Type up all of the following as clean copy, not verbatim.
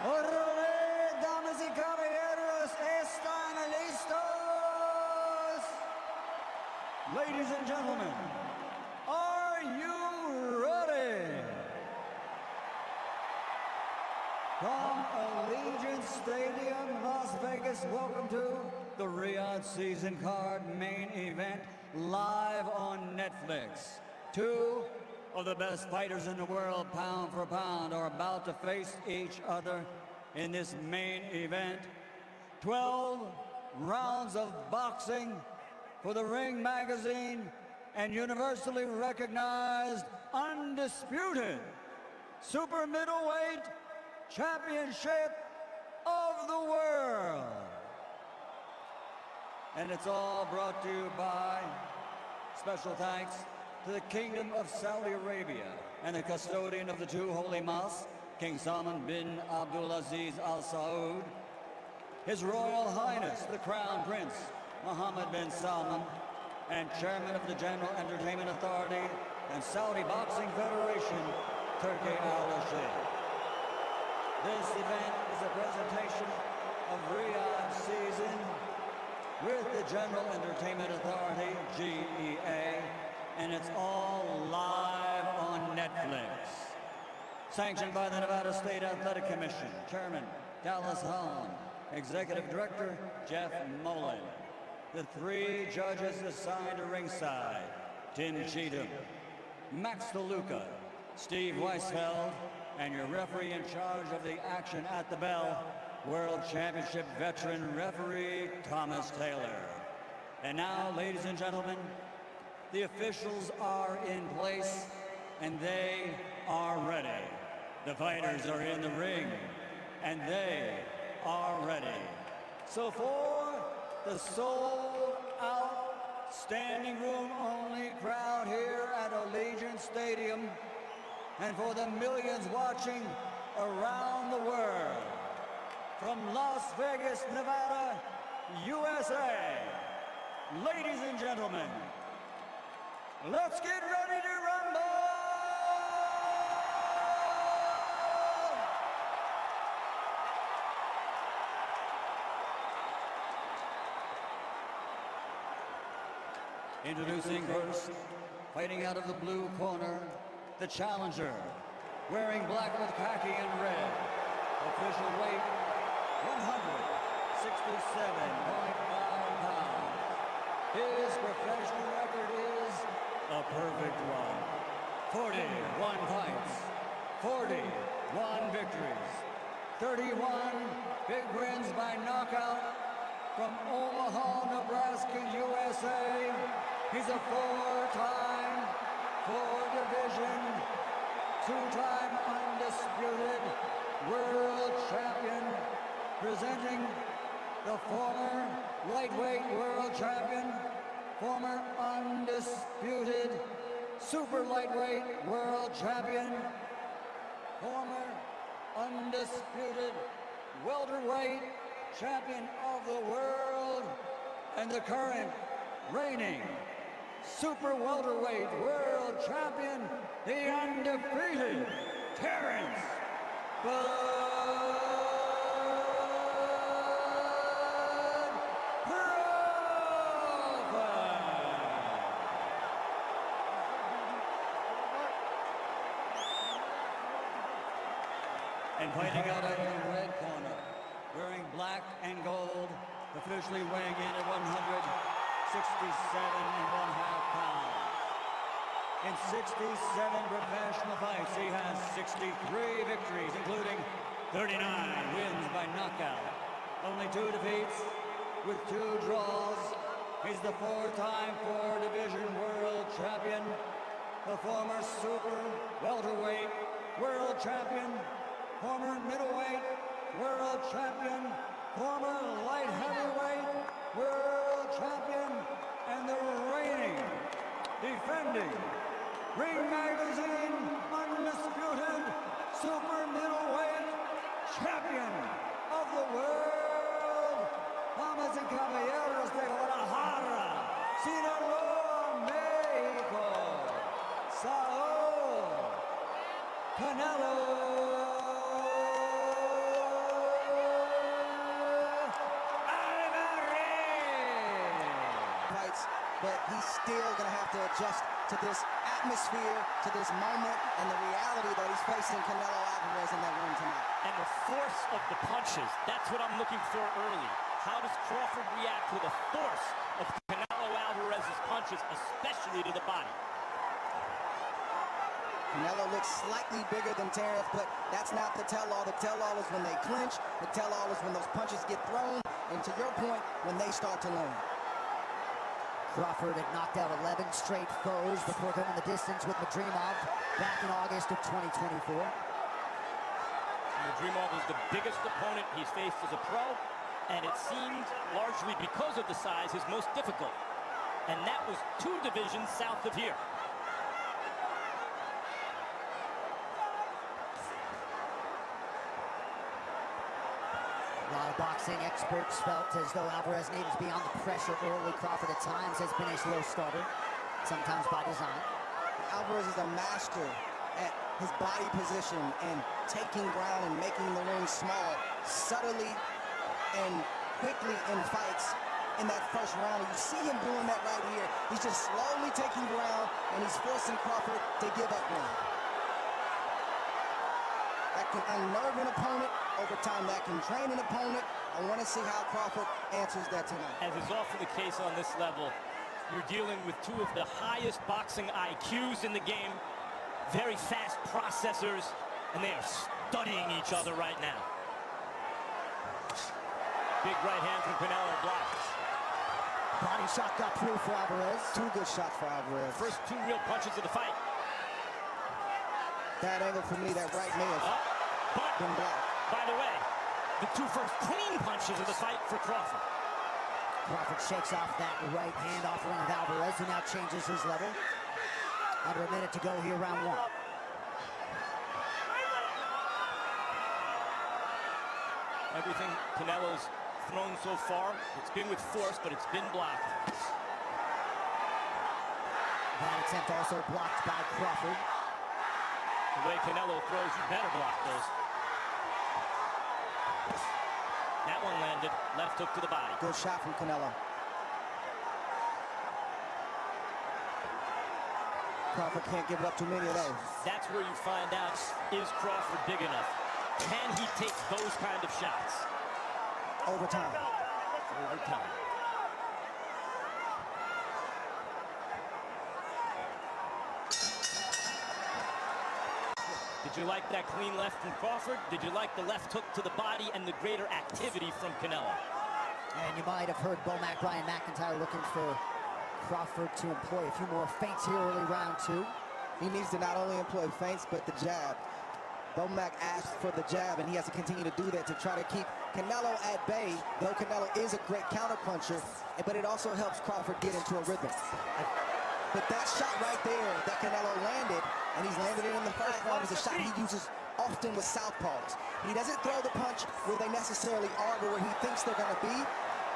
Órale, damas y caballeros, ¿están listos? Ladies and gentlemen, are you ready? From Allegiant Stadium, Las Vegas, welcome to the Riyadh Season Card main event, live on Netflix. Two of the best fighters in the world, pound for pound, are about to face each other in this main event. 12 rounds of boxing for the Ring Magazine and universally recognized, undisputed super middleweight championship of the world. And it's all brought to you by special thanks to the Kingdom of Saudi Arabia and the custodian of the two holy mosques, King Salman bin Abdulaziz Al Saud, His Royal Highness the Crown Prince Mohammed bin Salman, and Chairman of the General Entertainment Authority and Saudi Boxing Federation, Turki Al-Rashid. This event is a presentation of Riyadh Season with the General Entertainment Authority, GEA, and it's all live on Netflix. Sanctioned by the Nevada State Athletic Commission, Chairman Dallas Holland, Executive Director Jeff Mullen. The three judges assigned to ringside: Tim Cheatham, Max DeLuca, Steve Weisfeld, and your referee in charge of the action at the bell, World Championship veteran referee Thomas Taylor. And now, ladies and gentlemen, the officials are in place and they are ready. The fighters are in the ring and they are ready. So for the sold-out, standing room only crowd here at Allegiant Stadium, and for the millions watching around the world, from Las Vegas, Nevada, USA, ladies and gentlemen, let's get ready to rumble! Introducing first, fighting out of the blue corner, the challenger, wearing black with khaki and red, official weight 167.5 pounds. His professional record is a perfect one. 41 fights, 41 victories, 31 big wins by knockout. From Omaha, Nebraska, USA, he's a four-time, four-division, two-time undisputed world champion, presenting the former lightweight world champion, former undisputed super lightweight world champion, former undisputed welterweight champion of the world, and the current reigning super welterweight world champion, the undefeated Terrence Bud And fighting out of the red corner, wearing black and gold, officially weighing in at 167.5 pounds. In 67 professional fights, he has 63 victories, including 39 wins by knockout. Only 2 defeats with 2 draws. He's the four-time four-division world champion, the former super welterweight world champion, former middleweight world champion, former light heavyweight world champion, and the reigning, defending, Ring Magazine undisputed super middleweight champion of the world, damas y caballeros de Guadalajara, Sinaloa, Mexico, Saul Canelo but he's still going to have to adjust to this atmosphere, to this moment, and the reality that he's facing Canelo Alvarez in that ring tonight. And the force of the punches, that's what I'm looking for early. How does Crawford react to the force of Canelo Alvarez's punches, especially to the body? Canelo looks slightly bigger than Terence, but that's not the tell-all. The tell-all is when they clinch. The tell-all is when those punches get thrown. And to your point, when they start to land. Crawford had knocked out 11 straight foes before going the distance with Madrimov back in August of 2024. Madrimov is the biggest opponent he's faced as a pro, and it seemed largely because of the size his most difficult. And that was 2 divisions south of here. A lot of boxing experts felt as though Alvarez needed to be on the pressure early. Crawford at times has been a slow starter, sometimes by design. Alvarez is a master at his body position and taking ground and making the ring small, subtly and quickly in fights. In that first round, you see him doing that right here. He's just slowly taking ground, and he's forcing Crawford to give up ground. That can unnerve an opponent. Over time, that can drain an opponent. I want to see how Crawford answers that tonight. As is often the case on this level, you're dealing with 2 of the highest boxing IQs in the game, very fast processors, and they are studying each other right now. Big right hand from Canelo blocked. Body shot got through for Alvarez. 2 good shots for Alvarez. First 2 real punches of the fight. That angle for me, that right may have been blocked. By the way, the 2 first clean punches of the fight for Crawford. Crawford shakes off that right hand offering of Alvarez, who now changes his level. Under a minute to go here, round 1. Everything Canelo's thrown so far, it's been with force, but it's been blocked. That attempt also blocked by Crawford. The way Canelo throws, you better block those. That one landed, left hook to the body. Good shot from Canelo. Crawford can't give up too many of those. That's where you find out, is Crawford big enough? Can he take those kind of shots? Over time. Over time. Did you like that clean left from Crawford? Did you like the left hook to the body and the greater activity from Canelo? And you might have heard Ryan McIntyre looking for Crawford to employ a few more feints here early round 2. He needs to not only employ feints, but the jab. Mac asked for the jab, and he has to continue to do that to try to keep Canelo at bay, though Canelo is a great counterpuncher, but it also helps Crawford get into a rhythm. But that shot right there that Canelo landed, and he's landed it in the first round, is a shot he uses often with southpaws. He doesn't throw the punch where they necessarily are, but where he thinks they're going to be.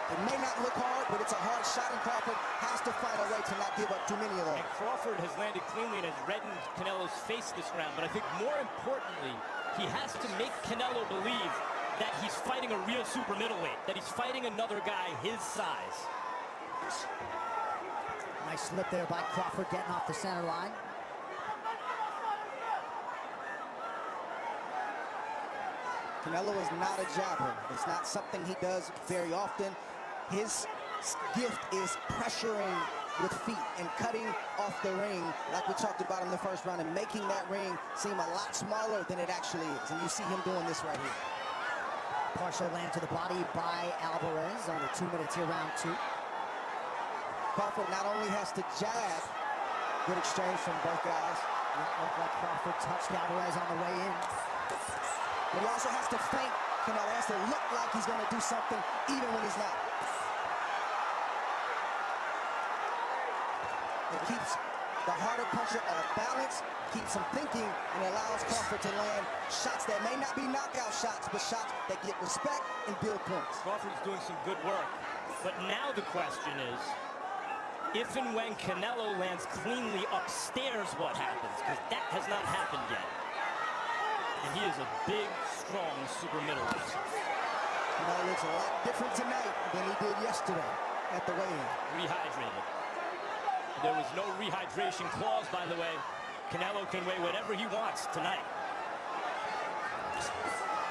It may not look hard, but it's a hard shot, and Crawford has to find a way to not give up too many of those. And Crawford has landed cleanly and has reddened Canelo's face this round, but I think more importantly, he has to make Canelo believe that he's fighting a real super middleweight, that he's fighting another guy his size. Nice slip there by Crawford, getting off the center line. Canelo is not a jabber. It's not something he does very often. His gift is pressuring with feet and cutting off the ring, like we talked about in the first round, and making that ring seem a lot smaller than it actually is. And you see him doing this right here. Partial land to the body by Alvarez. Under 2 minutes here, round 2. Crawford not only has to jab, good exchange from both guys. Looked like Crawford touched Alvarez on the way in. But he also has to feint. Canelo has to look like he's going to do something even when he's not. It keeps the harder puncher off balance, keeps him thinking, and allows Crawford to land shots that may not be knockout shots, but shots that get respect and build points. Crawford's doing some good work. But now the question is, if and when Canelo lands cleanly upstairs, what happens? Because that has not happened yet. And he is a big, strong super middleweight. Canelo looks a lot different tonight than he did yesterday at the weigh-in. Rehydrated. There was no rehydration clause, by the way. Canelo can weigh whatever he wants tonight,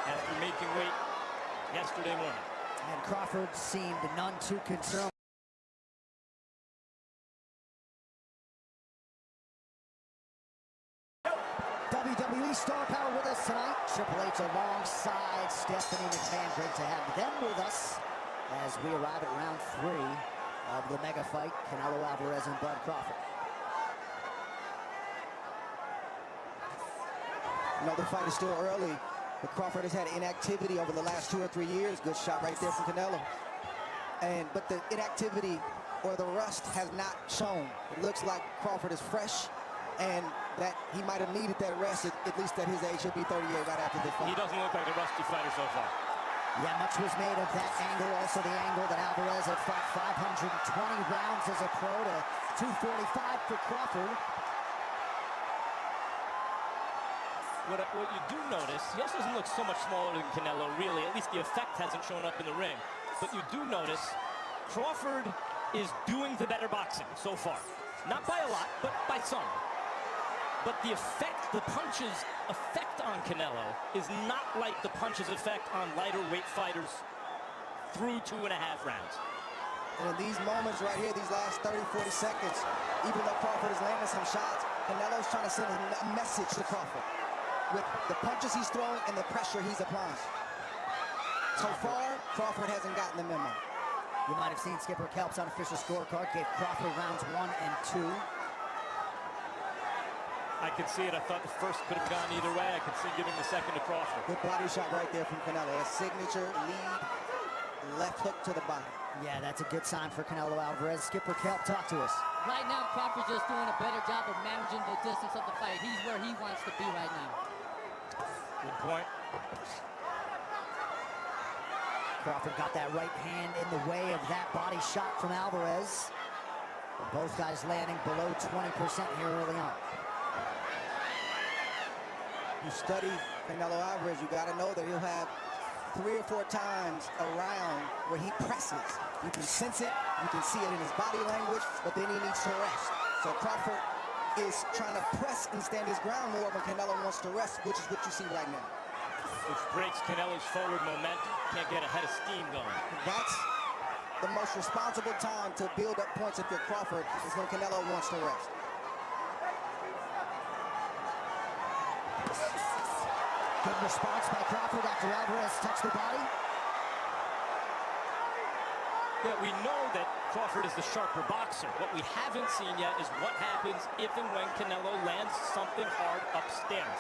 after making weight yesterday morning. And Crawford seemed none too concerned. WWE star power with us tonight. Triple H alongside Stephanie McMahon. Great to have them with us as we arrive at round 3 of the mega fight, Canelo Alvarez and Bud Crawford. The fight is still early, but Crawford has had inactivity over the last 2 or 3 years. Good shot right there from Canelo. But the inactivity or the rust has not shown. It looks like Crawford is fresh, and that he might have needed that rest, at least at his age. He'll be 38 right after this fight. He doesn't look like a rusty fighter so far. Yeah, much was made of that angle. Also the angle that Alvarez had fought 520 rounds as a pro to 245 for Crawford. What you do notice, he also doesn't look so much smaller than Canelo, really. At least the effect hasn't shown up in the ring. But you do notice Crawford is doing the better boxing so far. Not by a lot, but by some. But the effect, the punches' effect on Canelo is not like the punches' effect on lighter weight fighters through 2.5 rounds. And in these moments right here, these last 30, 40 seconds, even though Crawford is landing some shots, Canelo's trying to send a message to Crawford with the punches he's throwing and the pressure he's applying. So far, Crawford hasn't gotten the memo. You might have seen Skipper Kelp's unofficial scorecard gave Crawford rounds 1 and 2. I could see it. I thought the first could have gone either way. I could see giving the second to Crawford. Good body shot right there from Canelo. A signature lead left hook to the body. Yeah, that's a good sign for Canelo Alvarez. Skipper Kelp, talk to us. Right now, Crawford's just doing a better job of managing the distance of the fight. He's where he wants to be right now. Good point. Crawford got that right hand in the way of that body shot from Alvarez. Both guys landing below 20% here early on. You study Canelo Alvarez, you got to know that he'll have 3 or 4 times around where he presses. You can sense it, you can see it in his body language, but then he needs to rest. So Crawford is trying to press and stand his ground more when Canelo wants to rest, which is what you see right now. Which breaks Canelo's forward momentum. Can't get a head of steam going. That's the most responsible time to build up points if you're Crawford, is when Canelo wants to rest. Good response by Crawford after Alvarez touched the body. Yeah, we know that Crawford is the sharper boxer. What we haven't seen yet is what happens if and when Canelo lands something hard upstairs.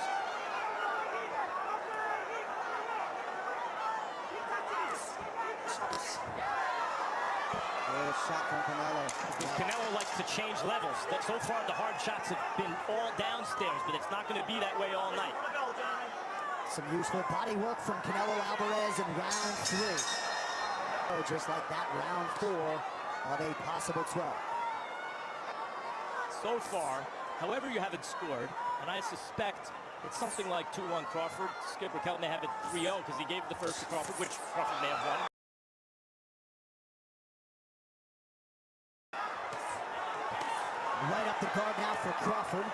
Good shot from Canelo. Canelo likes to change levels. So far, the hard shots have been all downstairs, but it's not going to be that way all night. Some useful body work from Canelo Alvarez in round 3. Oh, just like that, round 4 of a possible 12. So far, however you have it scored, and I suspect it's something like 2-1 Crawford. Skipper Kelp may have it 3-0 because he gave the first to Crawford, which Crawford may have won. Right up the guard now for Crawford.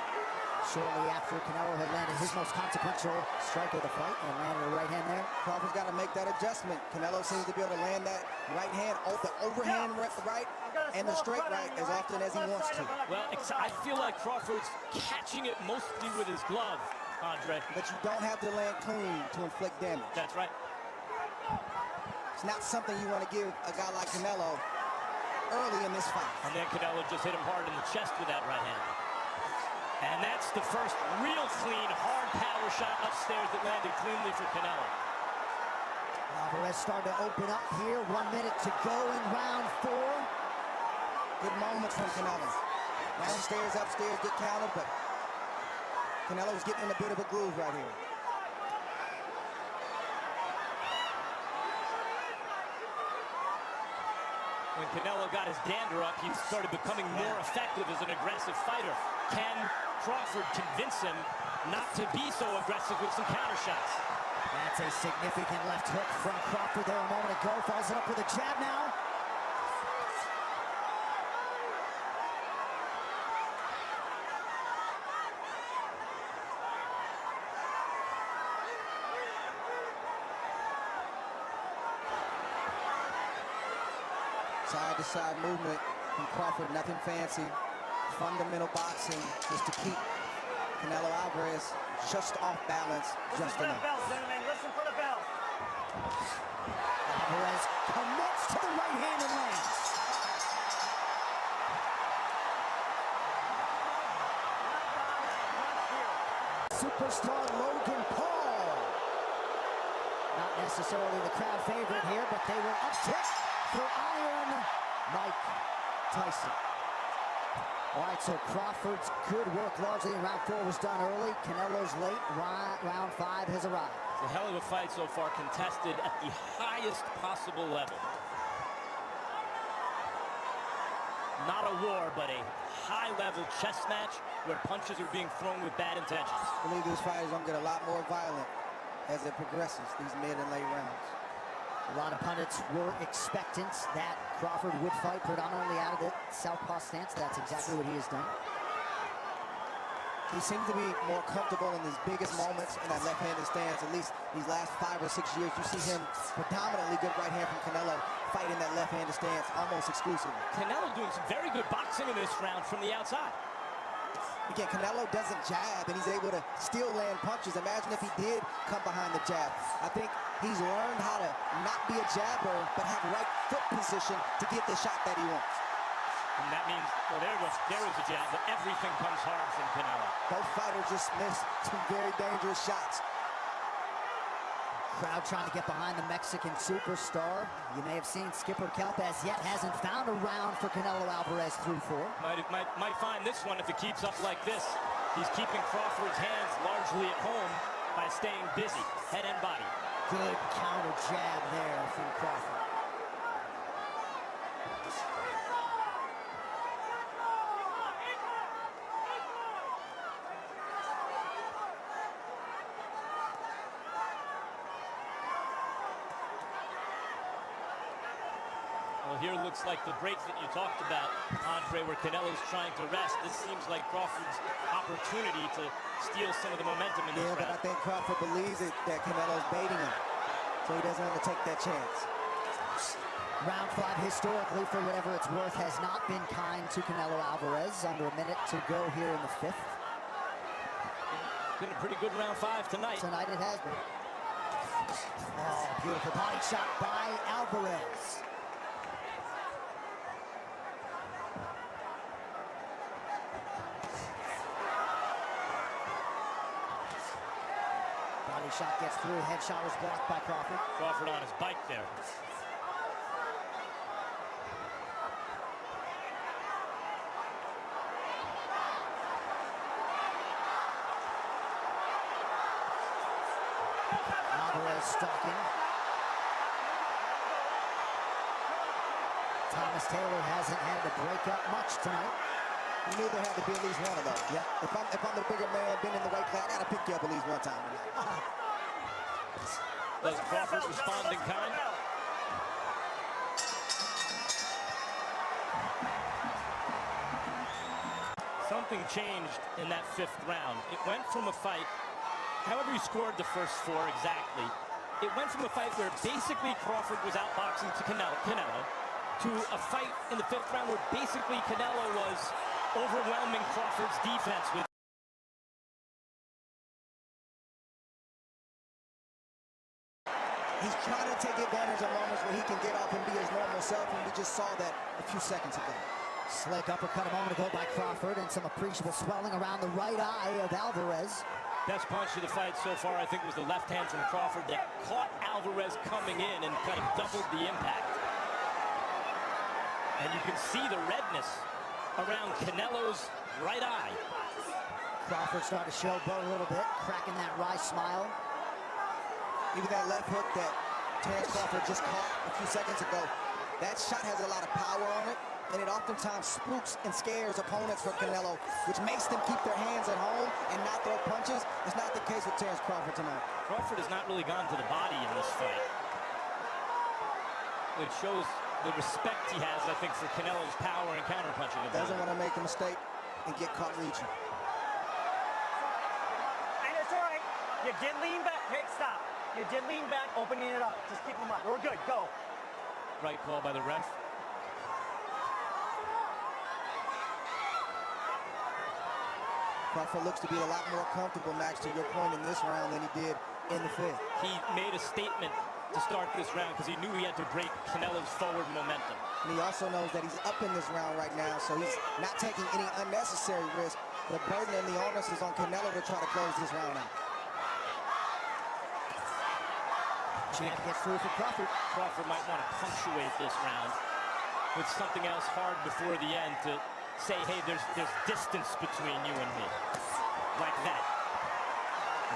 Shortly after Canelo had landed his most consequential strike of the fight and landed a right hand there. Crawford's got to make that adjustment. Canelo seems to be able to land that right hand, the overhand right and the straight right as often as he wants to. Well, I feel like Crawford's catching it mostly with his glove, Andre. But you don't have to land clean to inflict damage. That's right. It's not something you want to give a guy like Canelo early in this fight. And then Canelo just hit him hard in the chest with that right hand. And that's the first real clean, hard power shot upstairs that landed cleanly for Canelo. Alvarez starting to open up here. 1 minute to go in round 4. Good moments from Canelo. Downstairs, upstairs, get countered, but Canelo's getting in a bit of a groove right here. When Canelo got his dander up, he started becoming more effective as an aggressive fighter. Can Crawford convince him not to be so aggressive with some counter shots? That's a significant left hook from Crawford there a moment ago. Follows it up with a jab now. Side-to-side movement from Crawford, nothing fancy. Fundamental boxing just to keep Canelo Alvarez just off balance, just enough. Listen for the bell, gentlemen. Listen for the bell. Alvarez commits to the right hand and lands. Superstar Logan Paul. Not necessarily the crowd favorite here, but they will uptick for Iron Mike Tyson. All right, so Crawford's good work largely in round 4 was done early. Canelo's late. Round 5 has arrived. It's a hell of a fight so far, contested at the highest possible level. Not a war, but a high-level chess match where punches are being thrown with bad intentions. I believe these fighters are going to get a lot more violent as it progresses, these mid and late rounds. A lot of pundits were expectant that Crawford would fight predominantly out of the southpaw stance. That's exactly what he has done. He seems to be more comfortable in his biggest moments in that left-handed stance. At least these last 5 or 6 years, you see him predominantly good right hand from Canelo fighting that left-handed stance almost exclusively. Canelo doing some very good boxing in this round from the outside. Again, Canelo doesn't jab, and he's able to still land punches. Imagine if he did come behind the jab. I think he's learned how to not be a jabber, but have right foot position to get the shot that he wants. And that means, well, there was a jab, but everything comes hard from Canelo. Both fighters just missed 2 very dangerous shots. Crowd trying to get behind the Mexican superstar. You may have seen Skipper Kelp as yet hasn't found a round for Canelo Alvarez through 4. Might find this one if it keeps up like this. He's keeping Crawford's hands largely at home by staying busy, head and body. Good counter jab there from Crawford. Well, here looks like the break that you talked about, Andre, where Canelo's trying to rest. This seems like Crawford's opportunity to steal some of the momentum in this round. But I think Crawford believes that Canelo's baiting him, so he doesn't want to take that chance. Round 5 historically, for whatever it's worth, has not been kind to Canelo Alvarez. Under a minute to go here in the 5th. Been a pretty good round 5 tonight. Tonight it has been. Oh, beautiful body shot by Alvarez. Body shot gets through, headshot was blocked by Crawford. Crawford on his bike there. Alvarez stalking. Thomas Taylor hasn't had to break up much tonight. You knew there had to be at least one of those. Yeah. If I'm the bigger man, been in the weight class, I gotta pick you up at least one time tonight. Does Crawford respond in kind? Something changed in that 5th round. It went from a fight, however he scored the first 4 exactly, it went from a fight where basically Crawford was outboxing to Canelo to a fight in the 5th round where basically Canelo was overwhelming Crawford's defense with. He's trying to take advantage of moments where he can get off and be his normal self, and we just saw that a few seconds ago. Slick uppercut a moment ago by Crawford, and some appreciable swelling around the right eye of Alvarez. Best punch of the fight so far, I think, was the left hand from Crawford that caught Alvarez coming in and kind of doubled the impact. And you can see the redness around Canelo's right eye. Crawford starting to showboat a little bit, cracking that wry smile. Even that left hook that Terence Crawford just caught a few seconds ago, that shot has a lot of power on it, and it oftentimes spooks and scares opponents for Canelo, which makes them keep their hands at home and not throw punches. It's not the case with Terence Crawford tonight. Crawford has not really gone to the body in this fight, which shows the respect he has, I think, for Canelo's power and counterpunching ability. Doesn't want to make a mistake and get caught reaching. And it's all right. You did lean back. Hey, stop. You did lean back, opening it up. Just keep them up. We're good. Go. Right call by the ref. Crawford looks to be a lot more comfortable, Max, to your point, in this round than he did in the fifth. He made a statement to start this round because he knew he had to break Canelo's forward momentum. And he also knows that he's up in this round right now, so he's not taking any unnecessary risk. The burden and the onus is on Canelo to try to close this round out. Jab gets through for Crawford. Crawford might want to punctuate this round with something else hard before the end to say, hey, there's distance between you and me. Like that.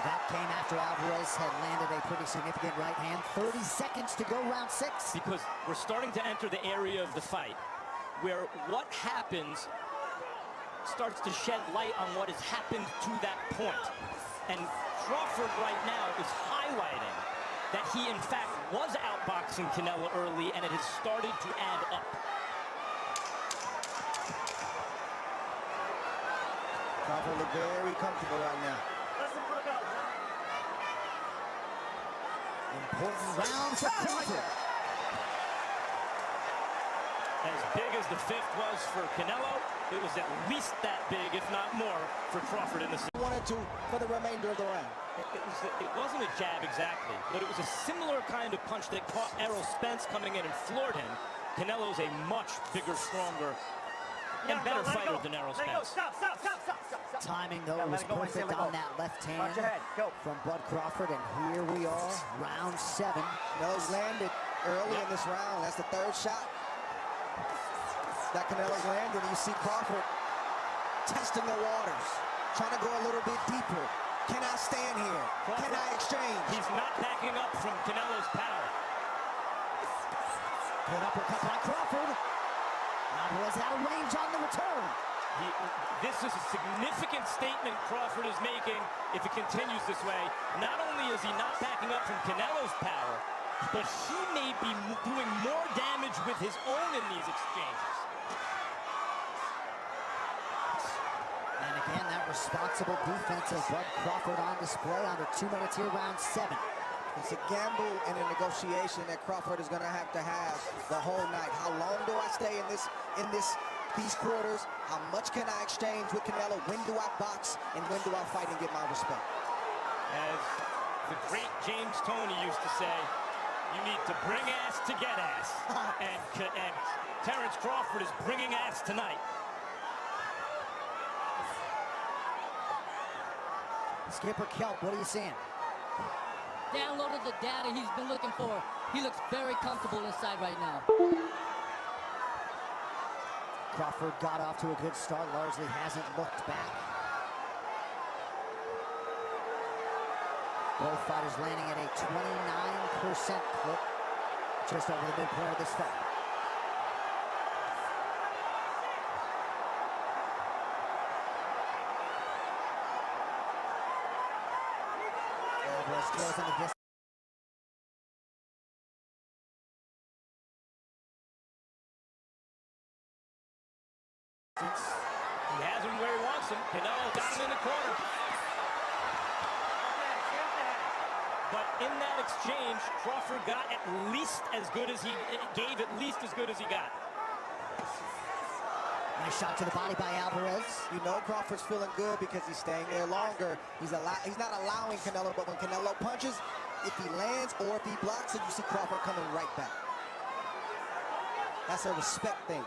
That came after Alvarez had landed a pretty significant right hand. 30 seconds to go, round 6. Because we're starting to enter the area of the fight where what happens starts to shed light on what has happened to that point. And Crawford right now is highlighting that he, in fact, was outboxing Canelo early, and it has started to add up. Crawford look very comfortable right now. Important round for Crawford. As big as the fifth was for Canelo, it was at least that big, if not more, for Crawford in the sixth. 1 and 2 for the remainder of the round. It wasn't a jab exactly, but it was a similar kind of punch that caught Errol Spence coming in and floored him. Canelo's a much bigger, stronger, and better fighter than Errol Spence. Stop. Timing, though, was perfect on that left hand from Bud Crawford, and here we are, round 7. Canelo's landed early in this round. That's the third shot that Canelo's landed. You see Crawford testing the waters, trying to go a little bit deeper. Can I stand here? Crawford, can I exchange? He's not backing up from Canelo's power. Good uppercut by Crawford. Alvarez out of range on the return. This is a significant statement Crawford is making if it continues this way. Not only is he not backing up from Canelo's power, but he may be doing more damage with his own in these exchanges. And again, that responsible defense of Bud Crawford on display under 2 minutes here, round 7. It's a gamble and a negotiation that Crawford is going to have the whole night. How long do I stay in these quarters? How much can I exchange with Canelo? When do I box? And when do I fight and get my respect? As the great James Toney used to say, you need to bring ass to get ass. and Terrence Crawford is bringing ass tonight. Skipper Kelp, what are you seeing? Downloaded the data he's been looking for. He looks very comfortable inside right now. Crawford got off to a good start, largely hasn't looked back. Both fighters landing at a 29% clip, just over the midpoint of this fight. Alvarez closing the distance. He has him where he wants him. Canelo got him in the corner. But in that exchange, Crawford got at least as good as he gave, at least as good as he got. Nice shot to the body by Alvarez. You know Crawford's feeling good because he's staying there longer. He's not allowing Canelo, but when Canelo punches, if he lands or if he blocks it, you see Crawford coming right back. That's a respect thing.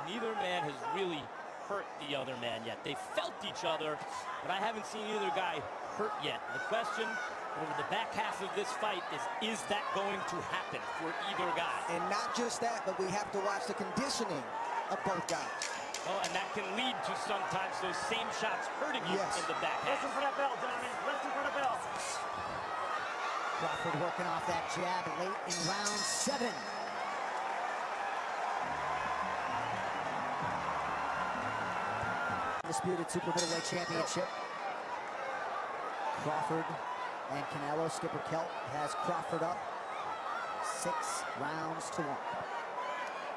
Neither man has really hurt the other man yet. They felt each other, but I haven't seen either guy hurt yet. The question over the back half of this fight is that going to happen for either guy? And not just that, but we have to watch the conditioning of both guys. Oh, and that can lead to sometimes those same shots hurting you in the back half. Listen for that bell, gentlemen. Listen for the bell. Crawford working off that jab late in round 7. Disputed super middleweight championship. Crawford and Canelo. Skipper Kelp has Crawford up 6 rounds to 1.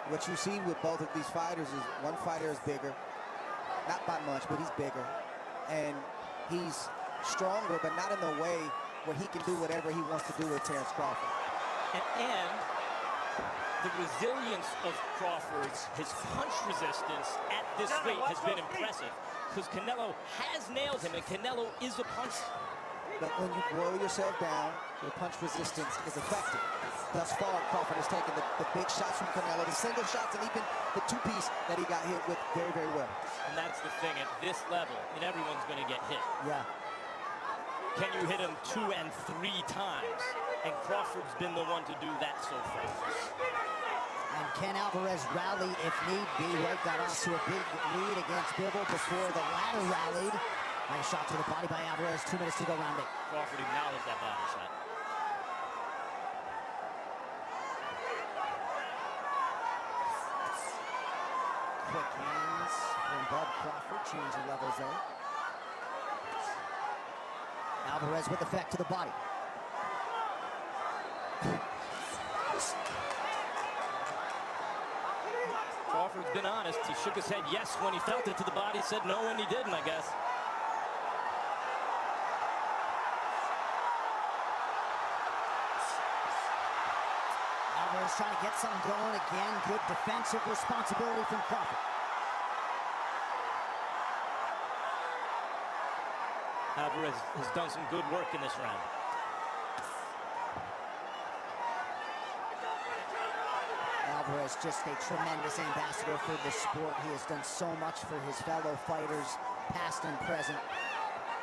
What you see with both of these fighters is one fighter is bigger, not by much, but he's bigger, and he's stronger, but not in the way where he can do whatever he wants to do with Terrence Crawford. And the resilience of Crawford's, his punch resistance at this weight has been impressive. because Canelo has nailed him, and Canelo is a puncher. But when you boil yourself down, your punch resistance is effective. Thus far, Crawford has taken the big shots from Canelo, the single shots, and even the two-piece that he got hit with very, very well. And that's the thing, at this level, and everyone's going to get hit. Yeah. Can you hit him 2 and 3 times? And Crawford's been the one to do that so far. And can Alvarez rally if need be? Right, got off to a big lead against Bivol before the latter rallied. Nice shot to the body by Alvarez. 2 minutes to go, round 8. Crawford acknowledged that body shot. Quick hands from Bud Crawford, changing levels there. Alvarez with effect to the body. Crawford's been honest. He shook his head yes when he felt it to the body, said no when he didn't, I guess. Alvarez trying to get something going again. Good defensive responsibility from Crawford. Alvarez has done some good work in this round. Alvarez just a tremendous ambassador for this sport. He has done so much for his fellow fighters, past and present.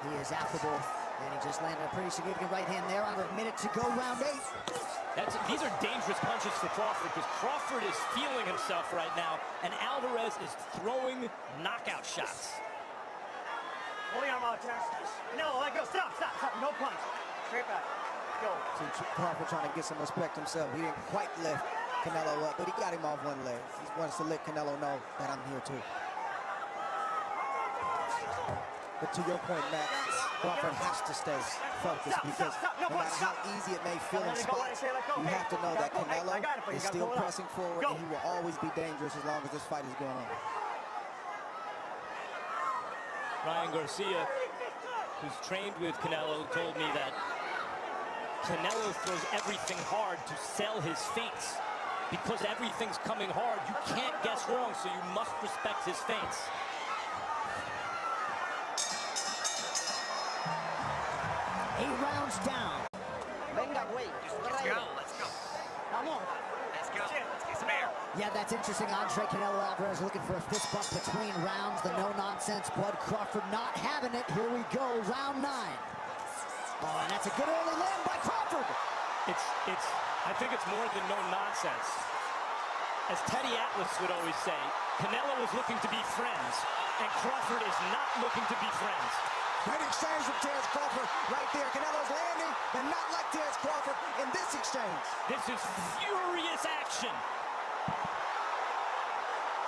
He is affable, and he just landed a pretty significant right hand there. Under a minute to go, round 8. These are dangerous punches for Crawford, because Crawford is feeling himself right now, and Alvarez is throwing knockout shots. Hold your arm out, Terrence. No, let go. Stop. No punch. Straight back. Go. See, Crawford trying to get some respect himself. He didn't quite lift Canelo up, but he got him off one leg. He wants to let Canelo know that I'm here too. But to your point, Matt, Crawford has to stay focused, because no matter how easy it may feel in spots, you have to know that Canelo is still pressing forward, and he will always be dangerous as long as this fight is going on. Ryan Garcia, who's trained with Canelo, told me that Canelo throws everything hard to sell his feints. Because everything's coming hard, you can't guess wrong, so you must respect his feints. 8 rounds down. Let's go. Come on. Let's get some air. Yeah, that's interesting. Andre Canelo Alvarez looking for a fist bump between rounds. The no-nonsense Bud Crawford not having it. Here we go, round 9. Oh, and that's a good early land by Crawford. I think it's more than no nonsense. As Teddy Atlas would always say, Canelo is looking to be friends, and Crawford is not looking to be friends. Great exchange from Terrence Crawford right there. Canelo's landing, and not like Terrence Crawford in this exchange. This is furious action.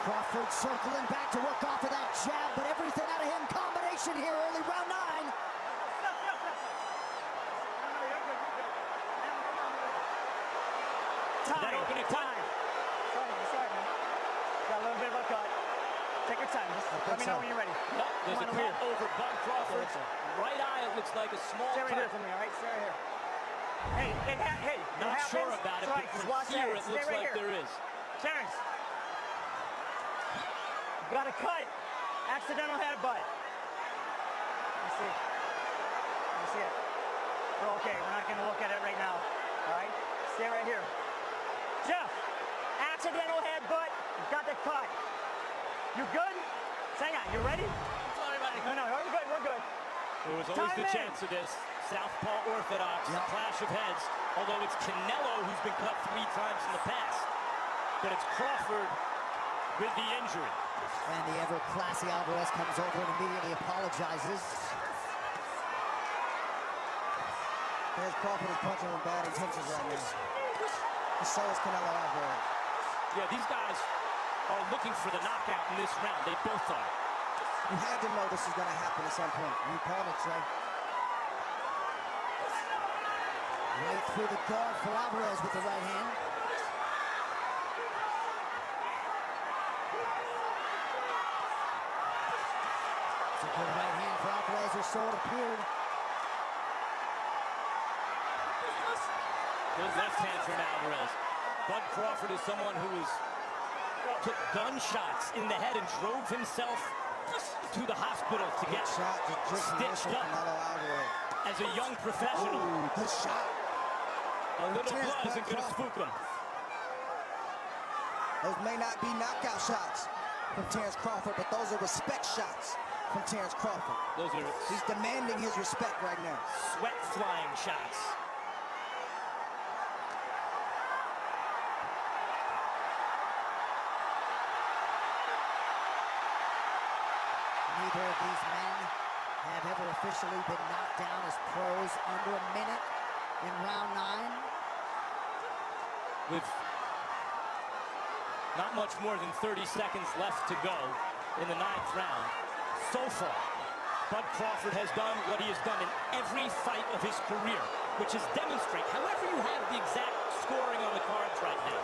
Crawford circling back to work off of that jab, but everything out of him. Combination here, early round 9. That opening cut. Sorry, man. Got a little bit of a cut. Take your time. Just let me know when you're ready. No, there's a cut over Bud Crawford's right eye. It looks like a small Stay right here cut. for me, all right? Stay right here. Hey, Not sure about it, right, but just from watch here that. it Stay looks right like here. there is. Terrence. Got a cut. Accidental headbutt. Let me see. Let me see it. We're okay. We're not going to look at it right now. All right? Stay right here. Jeff, accidental headbutt. You got the cut. You good? Hang on. You ready? Sorry, buddy. No, we're good. We're good. There was always the chance of this. Southpaw orthodox, clash of heads. Although it's Canelo who's been cut 3 times in the past. But it's Crawford with the injury. And the ever-classy Alvarez comes over and immediately apologizes. Terrence Crawford is punching with bad intentions right now. And so is Canelo Alvarez. Yeah, these guys are looking for the knockout in this round. They both are. You had to know this was going to happen at some point. You called it, Trey. Right through the guard for Alvarez with the right hand. It's a good right hand for Alvarez, or so it appeared. Good left hand from Alvarez. Bud Crawford is someone who took gunshots in the head and drove himself to the hospital to get shot just stitched up Canelo Alvarez. as a young professional. Ooh, good shot. A little blood isn't going to spook him. Those may not be knockout shots from Terrence Crawford, but those are respect shots from Terrence Crawford. Those are He's demanding his respect right now. sweat flying shots. Neither of these men have ever officially been knocked down as pros under a minute in round 9. With not much more than 30 seconds left to go in the 9th round. So far, Bud Crawford has done what he has done in every fight of his career, which is demonstrate, however you have the exact scoring on the cards right now,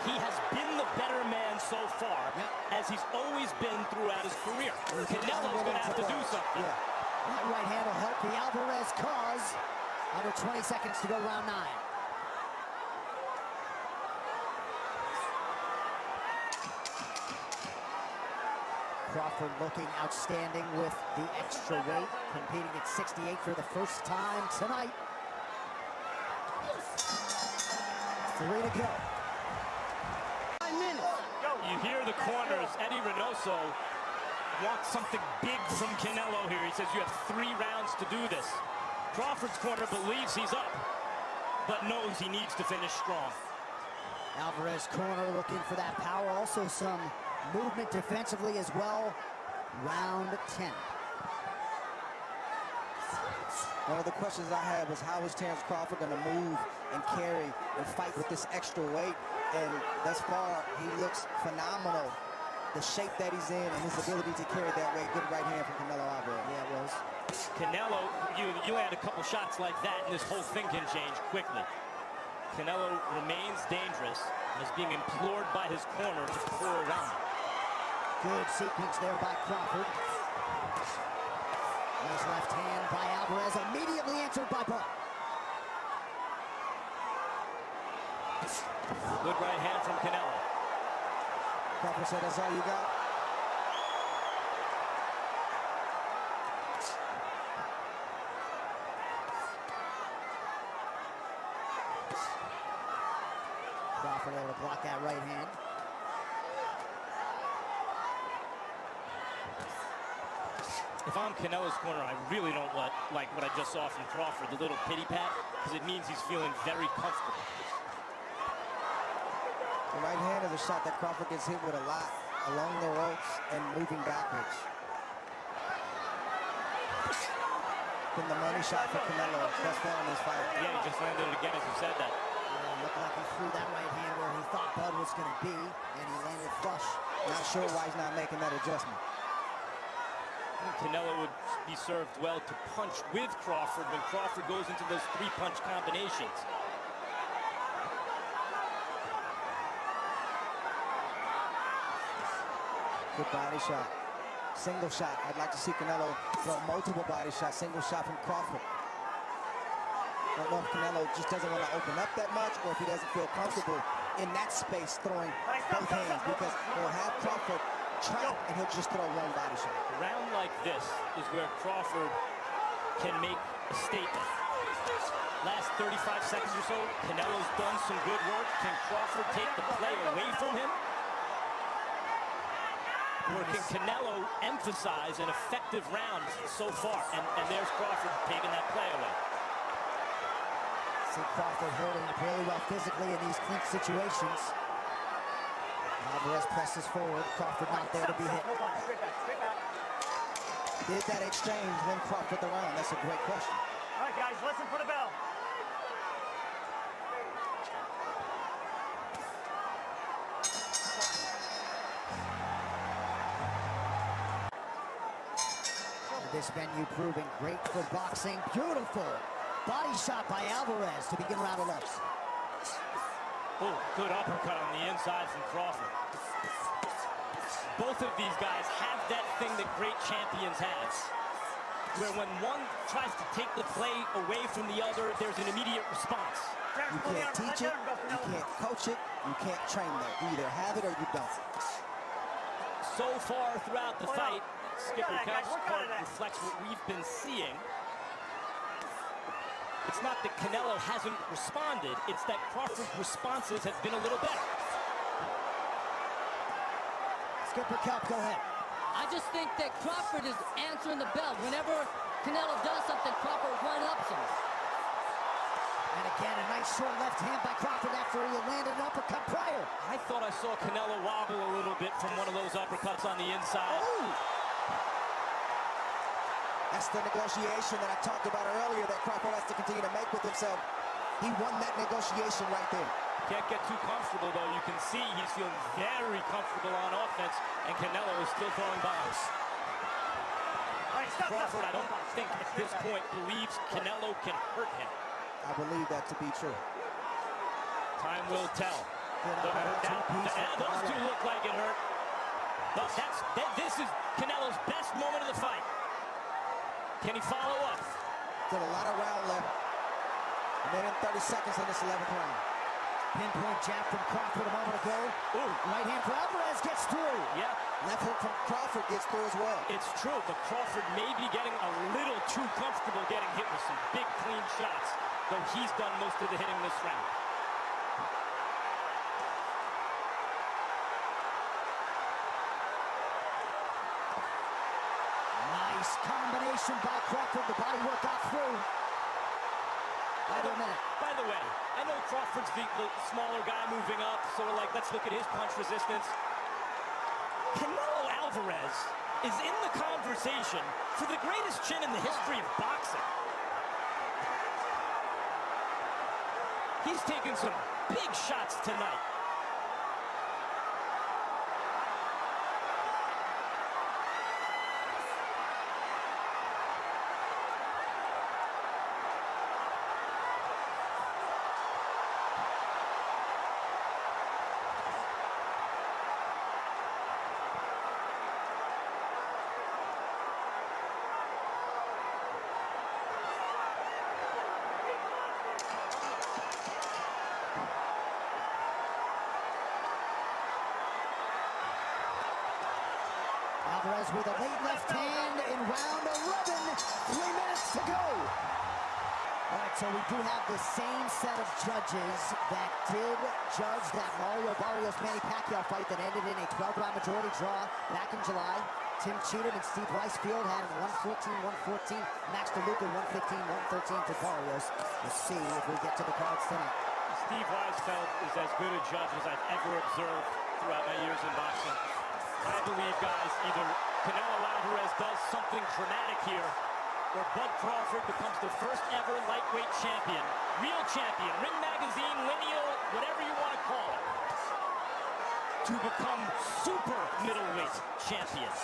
he has been the better man so far, as he's always been throughout his career. Canelo's going to have to do something. Yeah. That right hand will help the Alvarez cause. Under 20 seconds to go, round 9. Crawford looking outstanding with the extra weight, competing at 68 for the first time tonight. 3 to go. You hear the corners. Eddie Reynoso wants something big from Canelo here. He says you have 3 rounds to do this. Crawford's corner believes he's up, but knows he needs to finish strong. Alvarez corner looking for that power. Also some movement defensively as well. Round 10. One of the questions I had was, how is Terrence Crawford going to move and carry and fight with this extra weight? And thus far, he looks phenomenal. The shape that he's in and his ability to carry that weight. Good right hand from Canelo Alvarez. Yeah, it was. Canelo, you add a couple shots like that, and this whole thing can change quickly. Canelo remains dangerous and is being implored by his corner to pour around. Good sequence there by Crawford. Nice left hand by Alvarez, immediately answered by Bud. Good right hand from Canelo. Crawford said, that's all you got? Crawford able to block that right hand. If I'm Canelo's corner, I really don't like what I just saw from Crawford, the little pity pat, because it means he's feeling very comfortable. The right hand is a shot that Crawford gets hit with a lot along the ropes and moving backwards. Been the money shot for Canelo thus far in this fight. Yeah, he just landed it again as you said that. Yeah, looked like he threw that right hand where he thought Bud was going to be, and he landed flush. Not sure why he's not making that adjustment. Canelo would be served well to punch with Crawford when Crawford goes into those 3-punch combinations. Good body shot. Single shot. I'd like to see Canelo throw multiple body shots. Single shot from Crawford. I don't know if Canelo just doesn't want to open up that much, or if he doesn't feel comfortable in that space throwing both hands, because he'll have Crawford trapped and he'll just throw one body shot. A round like this is where Crawford can make a statement. Last 35 seconds or so, Canelo's done some good work. Can Crawford take the play away from him? Or can Canelo emphasize an effective round so far? And there's Crawford taking that play away. See Crawford holding up really well physically in these clinch situations. Alvarez presses forward. Crawford not there to be hit. Did that exchange win Crawford the round? That's a great question. All right, guys, listen for the bell. This venue proving great for boxing. Beautiful body shot by Alvarez to begin round 11. Oh, good uppercut on the inside from Crawford. Both of these guys have that thing that great champions have, where when one tries to take the play away from the other, there's an immediate response. You can't teach it, you can't coach it, you can't train that. You either have it or you don't. So far throughout the fight, Skipper Couch's card reflects what we've been seeing. It's not that Canelo hasn't responded, it's that Crawford's responses have been a little better. Skipper Cup, go ahead. I just think that Crawford is answering the bell. Whenever Canelo does something, Crawford one-ups him. And again, a nice short left hand by Crawford after he had landed an uppercut prior. I thought I saw Canelo wobble a little bit from one of those uppercuts on the inside. Ooh. That's the negotiation that I talked about earlier that Crawford has to continue to make with himself. He won that negotiation right there. Can't get too comfortable, though. You can see he's feeling very comfortable on offense, and Canelo is still throwing bombs. Crawford, I don't think at this point believes Canelo can hurt him. I believe that to be true. Time will tell. Those two look like it hurt. This is Canelo's best moment of the fight. Can he follow up? Still a lot of round left. A minute and 30 seconds in this 11th round. Pinpoint jab from Crawford a moment ago. Ooh. Right hand for Alvarez gets through. Yeah. Left hook from Crawford gets through as well. It's true, but Crawford may be getting a little too comfortable getting hit with some big, clean shots, though he's done most of the hitting this round. Nice combination by Crawford. The body work got through. By the way, I know Crawford's the smaller guy moving up, sort of like, let's look at his punch resistance. Canelo Alvarez is in the conversation for the greatest chin in the history of boxing. He's taken some big shots tonight. Alvarez with a late left hand in round 11. 3 minutes to go. All right, so we do have the same set of judges that did judge that Mario Barrios-Manny Pacquiao fight that ended in a 12-round majority draw back in July. Tim Cheatham and Steve Weisfield had 114-114. Max DeLuca 115-113 to Barrios. Let's see if we get to the cards tonight. Steve Weisfield is as good a judge as I've ever observed throughout my years in boxing. I believe, guys, either Canelo Alvarez does something dramatic here, or Bud Crawford becomes the first ever lightweight champion, real champion, Ring Magazine, lineal, whatever you want to call it, to become super middleweight champions,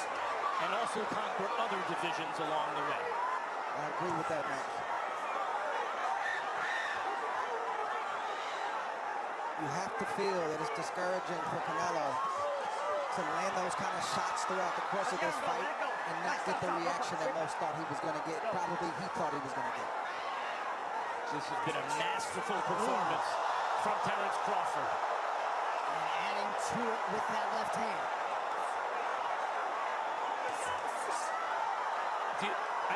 and also conquer other divisions along the way. I agree with that, Max. You have to feel that it's discouraging for Canelo to land those kind of shots throughout the course of this fight and not get the reaction that most thought he was going to get. Probably he thought he was going to get. This has been a masterful performance from Terence Crawford. And adding to it with that left hand.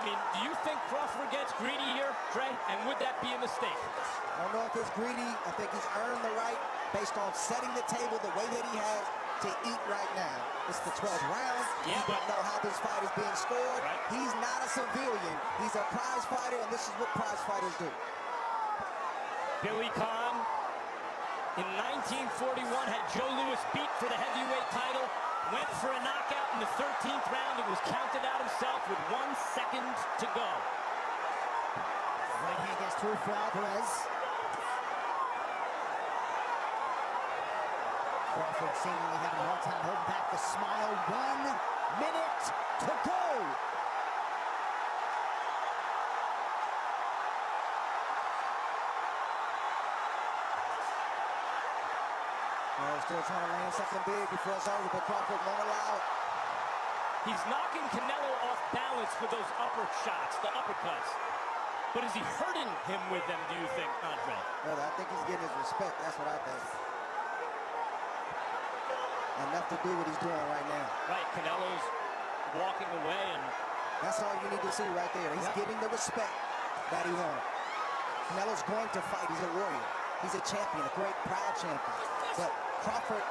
Do you think Crawford gets greedy here, Trey? And would that be a mistake? I don't know if it's greedy. I think he's earned the right based on setting the table the way that he has to eat right now. It's the 12th round. Yeah, he don't know how this fight is being scored. Right. He's not a civilian. He's a prize fighter, and this is what prize fighters do. Billy Conn, in 1941, had Joe Louis beat for the heavyweight title. Went for a knockout in the 13th round and was counted out himself with 1 second to go. Right hand gets through for Alvarez. Crawford seemingly having a hard time holding back the smile. 1 minute to go. Still trying to land something big before it's over, but Crawford won't allow it. He's knocking Canelo off balance with those upper shots, the uppercuts. But is he hurting him with them, do you think, Andre? Well, I think he's getting his respect. That's what I think. Enough to do what he's doing right now. Right, Canelo's walking away. And that's all you need to see right there. He's giving the respect that he wanted. Canelo's going to fight. He's a warrior. He's a champion, a great, proud champion. But Crawford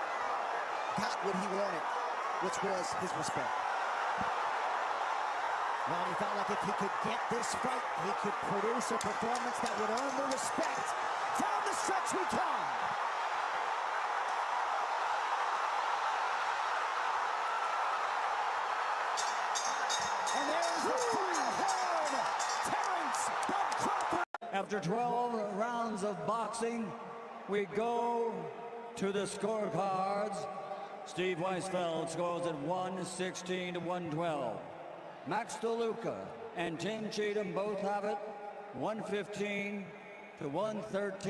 got what he wanted, which was his respect. Well, he felt like if he could get this fight, he could produce a performance that would earn the respect. Down the stretch we come. And there's the final horn. Terrence Bud Crawford. After 12 rounds of boxing, we go to the scorecards. Steve Weisfeld scores at 116 to 112. Max DeLuca and Tim Cheatham both have it 115 to 113.